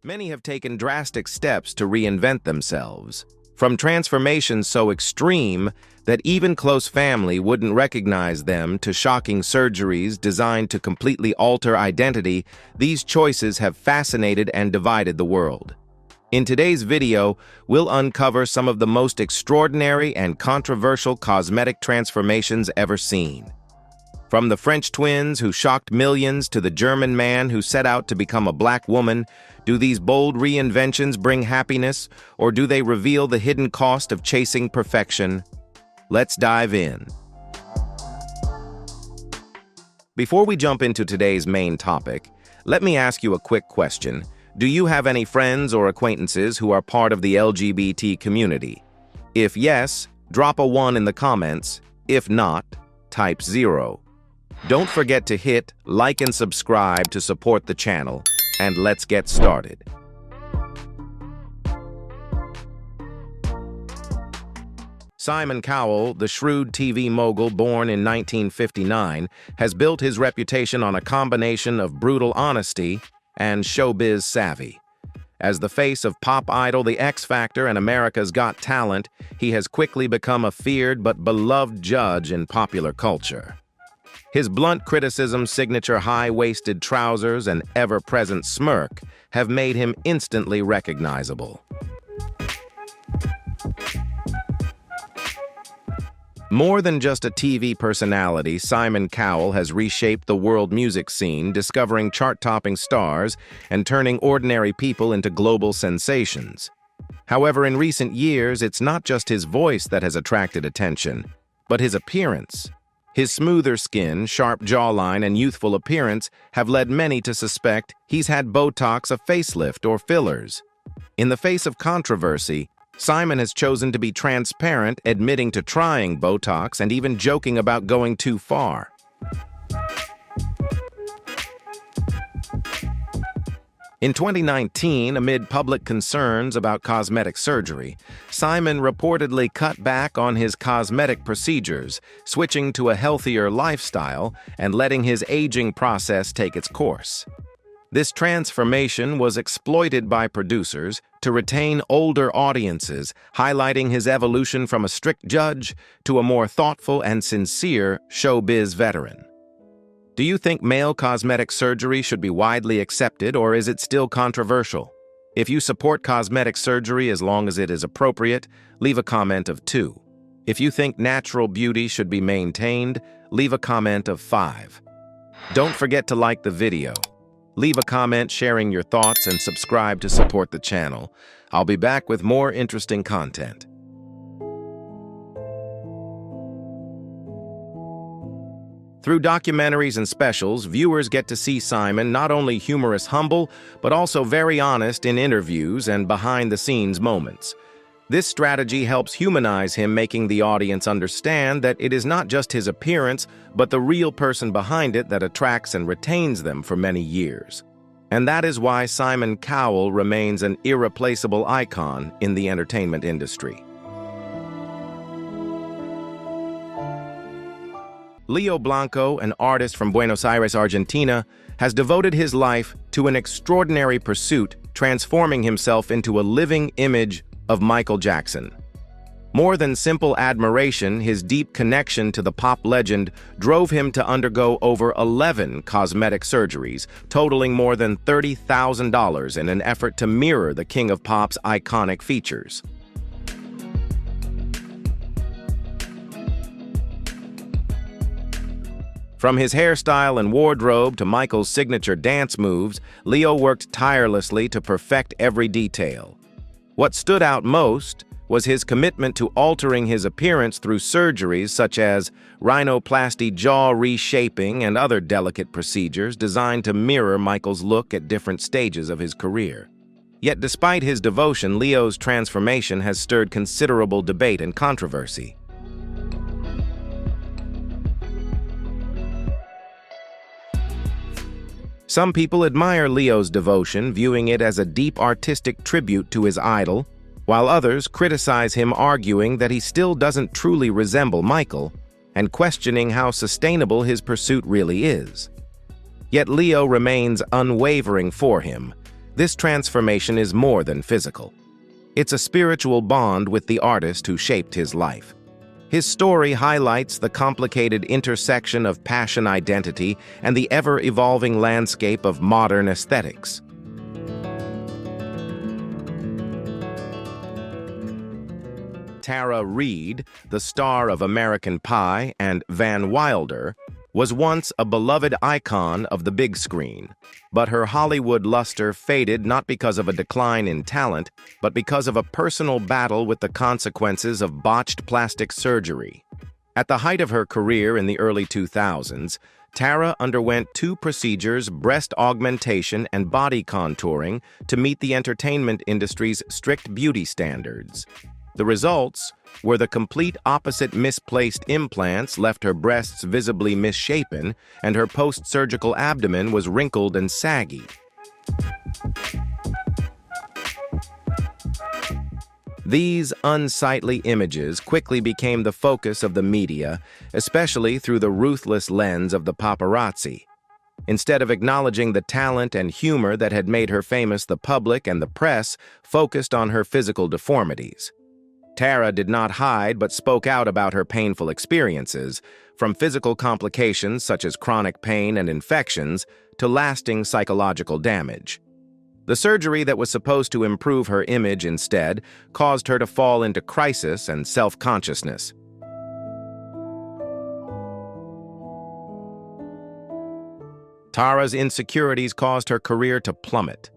Many have taken drastic steps to reinvent themselves, from transformations so extreme that even close family wouldn't recognize them to shocking surgeries designed to completely alter identity. These choices have fascinated and divided the world. In today's video, we'll uncover some of the most extraordinary and controversial cosmetic transformations ever seen. From the French twins who shocked millions to the German man who set out to become a black woman, do these bold reinventions bring happiness, or do they reveal the hidden cost of chasing perfection? Let's dive in. Before we jump into today's main topic, let me ask you a quick question. Do you have any friends or acquaintances who are part of the LGBT community? If yes, drop a 1 in the comments. If not, type 0. Don't forget to hit like and subscribe to support the channel, and let's get started. Simon Cowell, the shrewd TV mogul born in 1959, has built his reputation on a combination of brutal honesty and showbiz savvy. As the face of pop idol The X Factor and America's Got Talent, he has quickly become a feared but beloved judge in popular culture. His blunt criticism, signature high-waisted trousers, and ever-present smirk have made him instantly recognizable. More than just a TV personality, Simon Cowell has reshaped the world music scene, discovering chart-topping stars and turning ordinary people into global sensations. However, in recent years, it's not just his voice that has attracted attention, but his appearance. His smoother skin, sharp jawline, and youthful appearance have led many to suspect he's had Botox, a facelift, or fillers. In the face of controversy, Simon has chosen to be transparent, admitting to trying Botox and even joking about going too far. In 2019, amid public concerns about cosmetic surgery, Simon reportedly cut back on his cosmetic procedures, switching to a healthier lifestyle and letting his aging process take its course. This transformation was exploited by producers to retain older audiences, highlighting his evolution from a strict judge to a more thoughtful and sincere showbiz veteran. Do you think male cosmetic surgery should be widely accepted, or is it still controversial? If you support cosmetic surgery as long as it is appropriate, leave a comment of 2. If you think natural beauty should be maintained, leave a comment of 5. Don't forget to like the video. Leave a comment sharing your thoughts and subscribe to support the channel. I'll be back with more interesting content. Through documentaries and specials, viewers get to see Simon not only humorous, humble, but also very honest in interviews and behind-the-scenes moments. This strategy helps humanize him, making the audience understand that it is not just his appearance, but the real person behind it that attracts and retains them for many years. And that is why Simon Cowell remains an irreplaceable icon in the entertainment industry. Leo Blanco, an artist from Buenos Aires, Argentina, has devoted his life to an extraordinary pursuit, transforming himself into a living image of Michael Jackson. More than simple admiration, his deep connection to the pop legend drove him to undergo over 11 cosmetic surgeries, totaling more than $30,000 in an effort to mirror the King of Pop's iconic features. From his hairstyle and wardrobe to Michael's signature dance moves, Leo worked tirelessly to perfect every detail. What stood out most was his commitment to altering his appearance through surgeries such as rhinoplasty, jaw reshaping, and other delicate procedures designed to mirror Michael's look at different stages of his career. Yet despite his devotion, Leo's transformation has stirred considerable debate and controversy. Some people admire Leo's devotion, viewing it as a deep artistic tribute to his idol, while others criticize him, arguing that he still doesn't truly resemble Michael and questioning how sustainable his pursuit really is. Yet Leo remains unwavering for him, This transformation is more than physical. It's a spiritual bond with the artist who shaped his life. His story highlights the complicated intersection of passion identity and the ever-evolving landscape of modern aesthetics. Tara Reid, the star of American Pie and Van Wilder, was once a beloved icon of the big screen, but her Hollywood luster faded not because of a decline in talent, but because of a personal battle with the consequences of botched plastic surgery. At the height of her career in the early 2000s, Tara underwent 2 procedures, breast augmentation and body contouring, to meet the entertainment industry's strict beauty standards. The results were the complete opposite. Misplaced implants left her breasts visibly misshapen, and her post-surgical abdomen was wrinkled and saggy. These unsightly images quickly became the focus of the media, especially through the ruthless lens of the paparazzi. Instead of acknowledging the talent and humor that had made her famous, the public and the press focused on her physical deformities. Tara did not hide but spoke out about her painful experiences, from physical complications such as chronic pain and infections to lasting psychological damage. The surgery that was supposed to improve her image instead caused her to fall into crisis and self-consciousness. Tara's insecurities caused her career to plummet.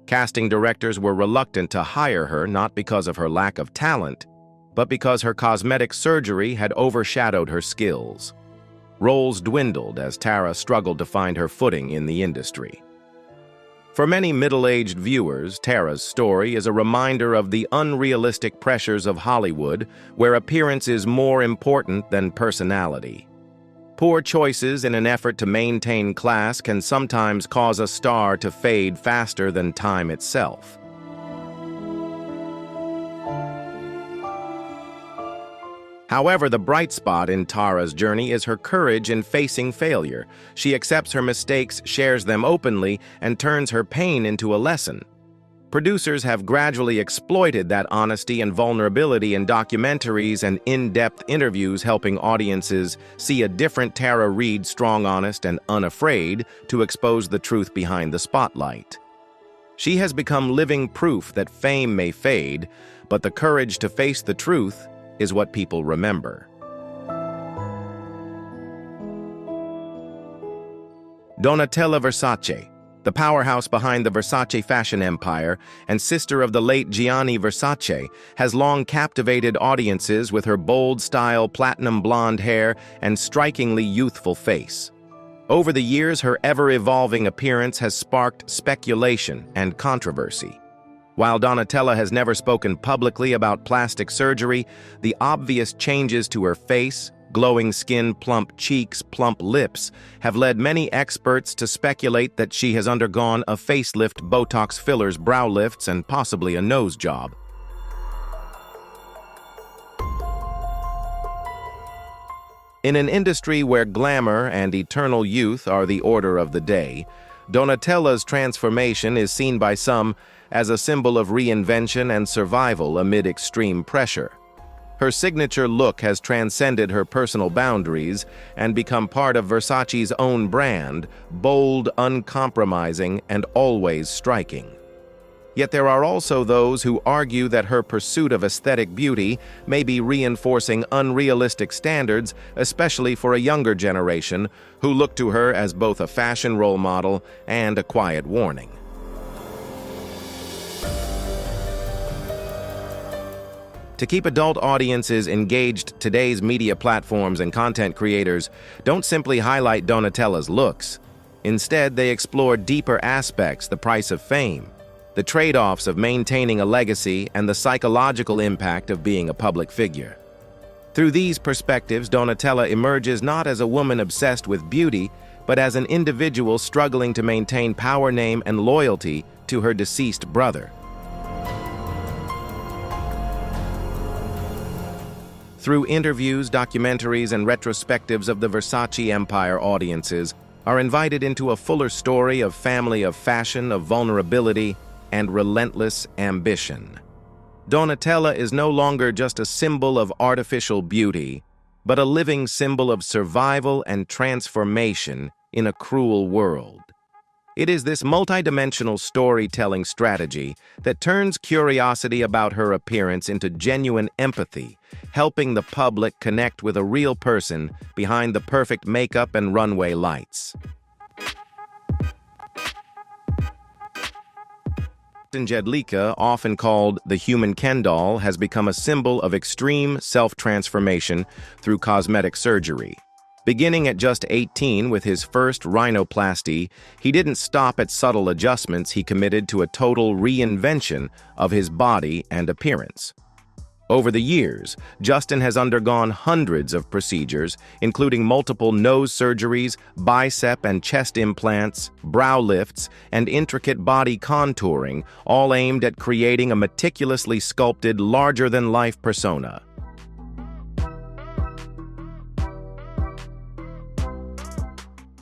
Casting directors were reluctant to hire her not because of her lack of talent, but because her cosmetic surgery had overshadowed her skills. Roles dwindled as Tara struggled to find her footing in the industry. For many middle-aged viewers, Tara's story is a reminder of the unrealistic pressures of Hollywood, where appearance is more important than personality. Poor choices in an effort to maintain class can sometimes cause a star to fade faster than time itself. However, the bright spot in Tara's journey is her courage in facing failure. She accepts her mistakes, shares them openly, and turns her pain into a lesson. Producers have gradually exploited that honesty and vulnerability in documentaries and in-depth interviews, helping audiences see a different Tara Reid, strong, honest, and unafraid to expose the truth behind the spotlight. She has become living proof that fame may fade, but the courage to face the truth is what people remember. Donatella Versace, the powerhouse behind the Versace fashion empire and sister of the late Gianni Versace, has long captivated audiences with her bold style, platinum blonde hair, and strikingly youthful face. Over the years, her ever-evolving appearance has sparked speculation and controversy. While Donatella has never spoken publicly about plastic surgery, the obvious changes to her face, glowing skin, plump cheeks, plump lips, have led many experts to speculate that she has undergone a facelift, Botox fillers, brow lifts, and possibly a nose job. In an industry where glamour and eternal youth are the order of the day, Donatella's transformation is seen by some as a symbol of reinvention and survival amid extreme pressure. Her signature look has transcended her personal boundaries and become part of Versace's own brand, bold, uncompromising, and always striking. Yet there are also those who argue that her pursuit of aesthetic beauty may be reinforcing unrealistic standards, especially for a younger generation who look to her as both a fashion role model and a quiet warning. To keep adult audiences engaged, today's media platforms and content creators don't simply highlight Donatella's looks. Instead, they explore deeper aspects: the price of fame, the trade-offs of maintaining a legacy, and the psychological impact of being a public figure. Through these perspectives, Donatella emerges not as a woman obsessed with beauty, but as an individual struggling to maintain power, name, and loyalty to her deceased brother. Through interviews, documentaries, and retrospectives of the Versace empire, audiences are invited into a fuller story of family of fashion, of vulnerability, and relentless ambition. Donatella is no longer just a symbol of artificial beauty, but a living symbol of survival and transformation in a cruel world. It is this multidimensional storytelling strategy that turns curiosity about her appearance into genuine empathy, helping the public connect with a real person behind the perfect makeup and runway lights. Jedlicka, often called the human Ken doll, has become a symbol of extreme self-transformation through cosmetic surgery. Beginning at just 18 with his first rhinoplasty, he didn't stop at subtle adjustments. He committed to a total reinvention of his body and appearance. Over the years, Justin has undergone hundreds of procedures, including multiple nose surgeries, bicep and chest implants, brow lifts, and intricate body contouring, all aimed at creating a meticulously sculpted, larger-than-life persona.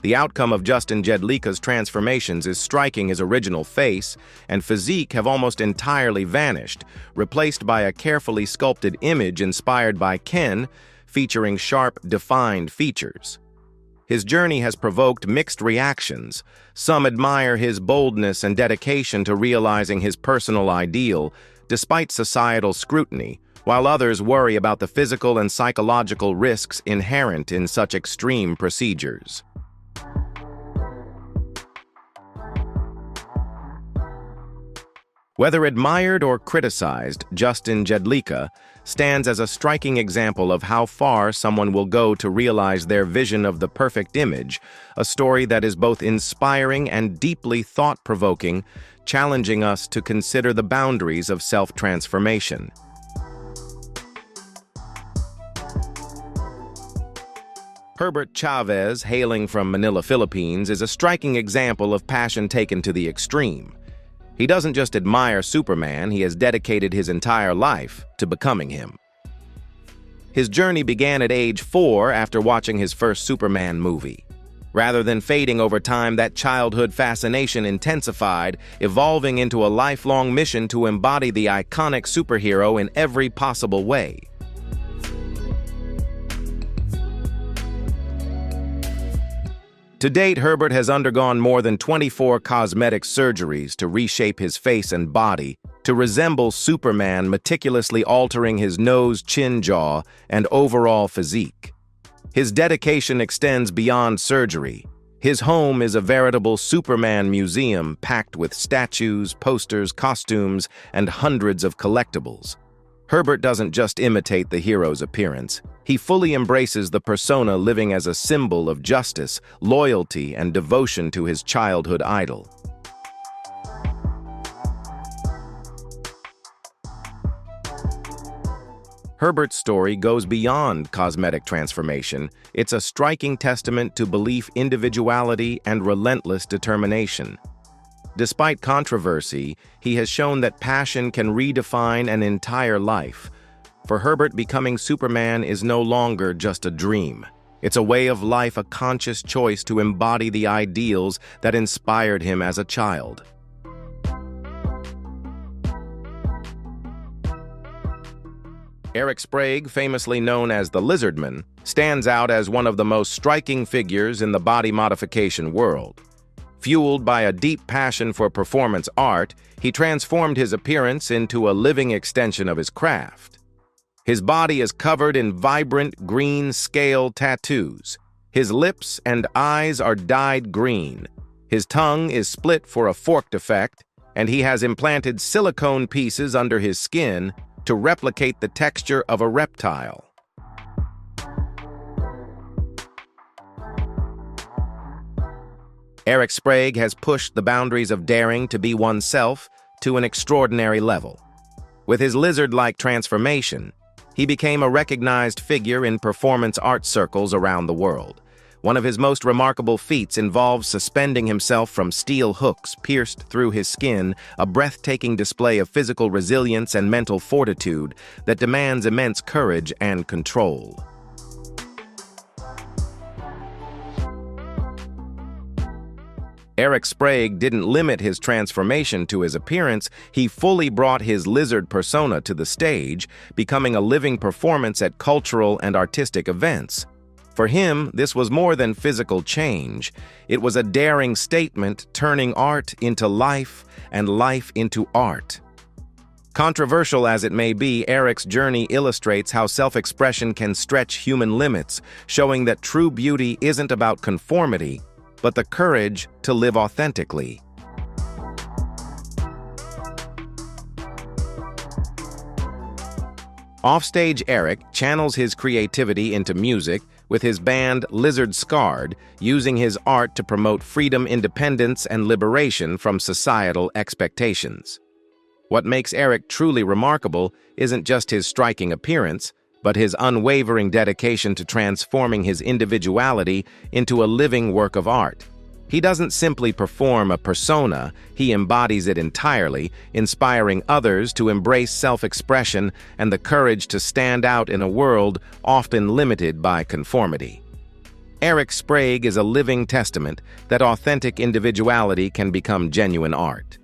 The outcome of Justin Jedlicka's transformations is striking. His original face and physique have almost entirely vanished, replaced by a carefully sculpted image inspired by Ken, featuring sharp, defined features. His journey has provoked mixed reactions. Some admire his boldness and dedication to realizing his personal ideal, despite societal scrutiny, while others worry about the physical and psychological risks inherent in such extreme procedures. Whether admired or criticized, Justin Jedlicka stands as a striking example of how far someone will go to realize their vision of the perfect image, a story that is both inspiring and deeply thought-provoking, challenging us to consider the boundaries of self-transformation. Herbert Chavez, hailing from Manila, Philippines, is a striking example of passion taken to the extreme. He doesn't just admire Superman, he has dedicated his entire life to becoming him. His journey began at age 4 after watching his first Superman movie. Rather than fading over time, that childhood fascination intensified, evolving into a lifelong mission to embody the iconic superhero in every possible way. To date, Herbert has undergone more than 24 cosmetic surgeries to reshape his face and body to resemble Superman, meticulously altering his nose, chin, jaw, and overall physique. His dedication extends beyond surgery. His home is a veritable Superman museum packed with statues, posters, costumes, and hundreds of collectibles. Herbert doesn't just imitate the hero's appearance. He fully embraces the persona, living as a symbol of justice, loyalty, and devotion to his childhood idol. Herbert's story goes beyond cosmetic transformation. It's a striking testament to belief, individuality, and relentless determination. Despite controversy, he has shown that passion can redefine an entire life. For Herbert, becoming Superman is no longer just a dream. It's a way of life, a conscious choice to embody the ideals that inspired him as a child. Eric Sprague, famously known as the Lizardman, stands out as one of the most striking figures in the body modification world. Fueled by a deep passion for performance art, he transformed his appearance into a living extension of his craft. His body is covered in vibrant green scale tattoos. His lips and eyes are dyed green. His tongue is split for a forked effect, and he has implanted silicone pieces under his skin to replicate the texture of a reptile. Eric Sprague has pushed the boundaries of daring to be oneself to an extraordinary level. With his lizard-like transformation, he became a recognized figure in performance art circles around the world. One of his most remarkable feats involves suspending himself from steel hooks pierced through his skin, a breathtaking display of physical resilience and mental fortitude that demands immense courage and control. Eric Sprague didn't limit his transformation to his appearance, he fully brought his lizard persona to the stage, becoming a living performance at cultural and artistic events. For him, this was more than physical change. It was a daring statement turning art into life and life into art. Controversial as it may be, Eric's journey illustrates how self-expression can stretch human limits, showing that true beauty isn't about conformity, but the courage to live authentically. Offstage, Eric channels his creativity into music with his band Lizard Scarred, using his art to promote freedom, independence, and liberation from societal expectations. What makes Eric truly remarkable isn't just his striking appearance, but his unwavering dedication to transforming his individuality into a living work of art. He doesn't simply perform a persona, he embodies it entirely, inspiring others to embrace self-expression and the courage to stand out in a world often limited by conformity. Eric Sprague is a living testament that authentic individuality can become genuine art.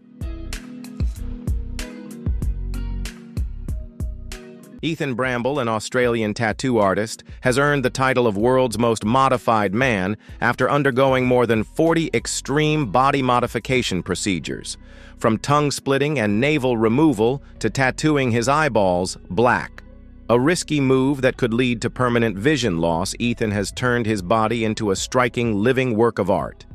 Ethan Bramble, an Australian tattoo artist, has earned the title of world's most modified man after undergoing more than 40 extreme body modification procedures, from tongue splitting and navel removal to tattooing his eyeballs black. A risky move that could lead to permanent vision loss, Ethan has turned his body into a striking living work of art.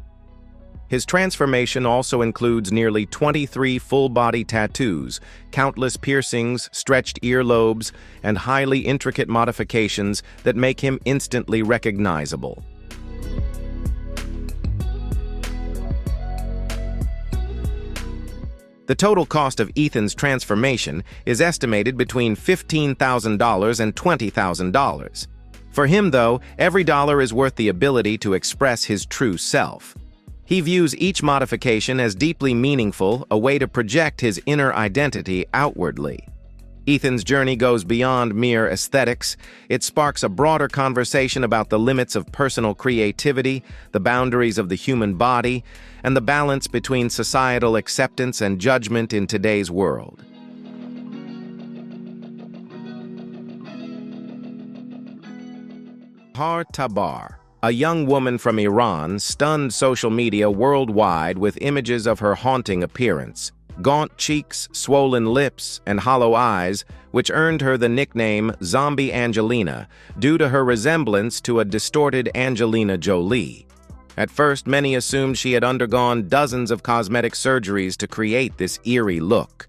His transformation also includes nearly 23 full-body tattoos, countless piercings, stretched earlobes, and highly intricate modifications that make him instantly recognizable. The total cost of Ethan's transformation is estimated between $15,000 and $20,000. For him, though, every dollar is worth the ability to express his true self. He views each modification as deeply meaningful, a way to project his inner identity outwardly. Ethan's journey goes beyond mere aesthetics. It sparks a broader conversation about the limits of personal creativity, the boundaries of the human body, and the balance between societal acceptance and judgment in today's world. Har Tabar, a young woman from Iran, stunned social media worldwide with images of her haunting appearance, gaunt cheeks, swollen lips, and hollow eyes, which earned her the nickname Zombie Angelina due to her resemblance to a distorted Angelina Jolie. At first, many assumed she had undergone dozens of cosmetic surgeries to create this eerie look.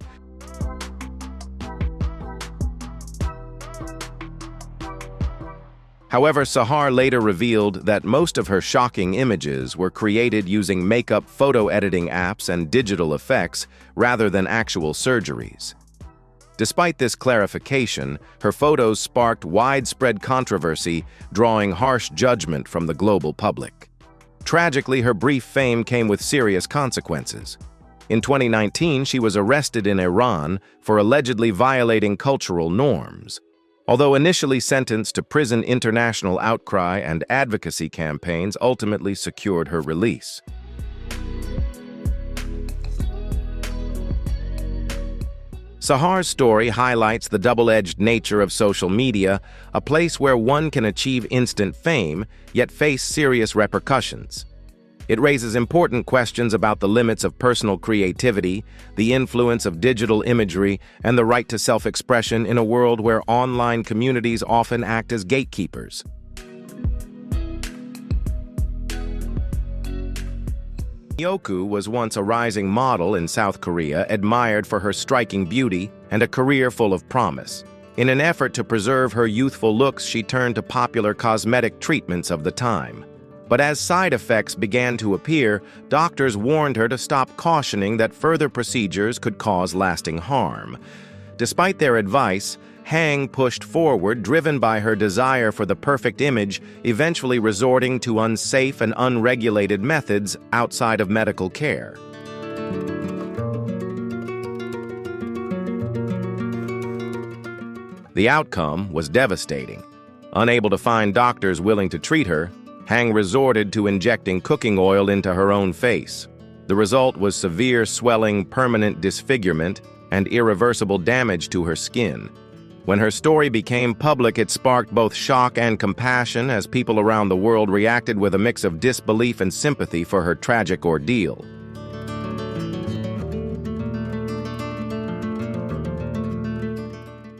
However, Sahar later revealed that most of her shocking images were created using makeup photo editing apps and digital effects rather than actual surgeries. Despite this clarification, her photos sparked widespread controversy, drawing harsh judgment from the global public. Tragically, her brief fame came with serious consequences. In 2019, she was arrested in Iran for allegedly violating cultural norms. Although initially sentenced to prison, international outcry and advocacy campaigns ultimately secured her release. Sahar's story highlights the double-edged nature of social media, a place where one can achieve instant fame, yet face serious repercussions. It raises important questions about the limits of personal creativity, the influence of digital imagery, and the right to self-expression in a world where online communities often act as gatekeepers. Myoku was once a rising model in South Korea, admired for her striking beauty and a career full of promise. In an effort to preserve her youthful looks, she turned to popular cosmetic treatments of the time. But as side effects began to appear, doctors warned her to stop, cautioning that further procedures could cause lasting harm. Despite their advice, Hang pushed forward, driven by her desire for the perfect image, eventually resorting to unsafe and unregulated methods outside of medical care. The outcome was devastating. Unable to find doctors willing to treat her, Hang resorted to injecting cooking oil into her own face. The result was severe swelling, permanent disfigurement, and irreversible damage to her skin. When her story became public, it sparked both shock and compassion as people around the world reacted with a mix of disbelief and sympathy for her tragic ordeal.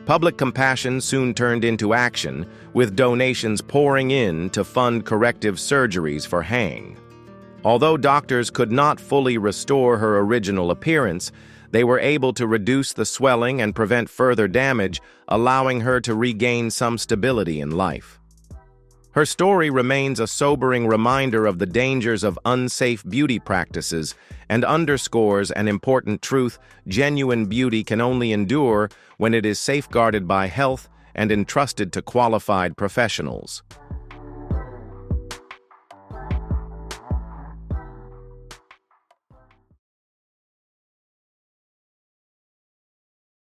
Public compassion soon turned into action, with donations pouring in to fund corrective surgeries for Hang. Although doctors could not fully restore her original appearance, they were able to reduce the swelling and prevent further damage, allowing her to regain some stability in life. Her story remains a sobering reminder of the dangers of unsafe beauty practices and underscores an important truth: genuine beauty can only endure when it is safeguarded by health and entrusted to qualified professionals.